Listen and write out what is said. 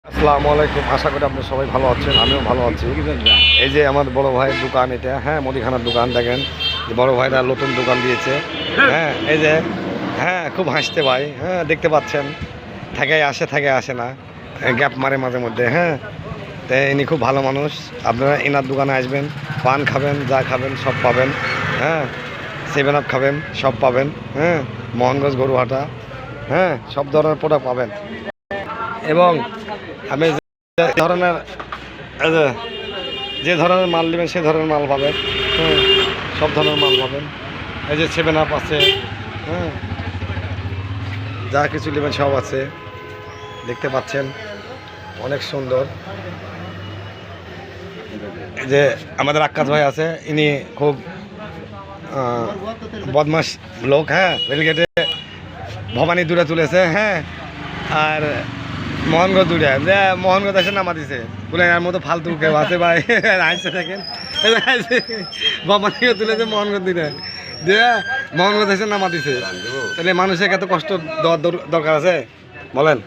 আসসালামু আলাইকুম। আশা করি আপনারা সবাই ভালো আছেন, আমিও ভালো আছি। এই যে আমার বড় ভাইয়ের দোকান, এটা হ্যাঁ মুদিখানার দোকান। দেখেন যে বড় ভাইরা নতুন দোকান দিয়েছে। হ্যাঁ এই যে হ্যাঁ খুব হাসতে ভাই, হ্যাঁ দেখতে পাচ্ছেন, থাকে আসে না, গ্যাপ মারে মাঝে মধ্যে। হ্যাঁ তো ইনি খুব ভালো মানুষ। আপনারা এনার দোকানে আসবেন, পান খাবেন, যা খাবেন সব পাবেন। হ্যাঁ 7 আপ খাবেন, সব পাবেন। হ্যাঁ মোহনগঞ্জ গরুহাটা, হ্যাঁ সব ধরনের প্রোডাক্ট পাবেন। এবং আমি যে ধরনের এই যে ধরনের মাল নেবেন সে ধরনের মাল পাবেন। হ্যাঁ সব ধরনের মাল পাবেন। এই যে 7 আপ আছে, হ্যাঁ যা কিছু নেবেন সব আছে, দেখতে পাচ্ছেন অনেক সুন্দর। এই যে আমাদের আক্কাস ভাই আছে, ইনি খুব বদমাস লোক। হ্যাঁ রেলগেটে ভবানী দূরে তুলেছে। হ্যাঁ আর মোহনগঞ্জ দূরে মোহনগঞ্জ এসে নামা দিছে বলে এর মতো ফালতু কেউ আছে ভাই। আসছে দেখেন ভবানীও তুলেছে মোহনগঞ্জ দূরে দিয়ে মোহনগঞ্জ এসে নামা দিছে। তাহলে মানুষের এত কষ্ট দেওয়ার দরকার আছে বলেন?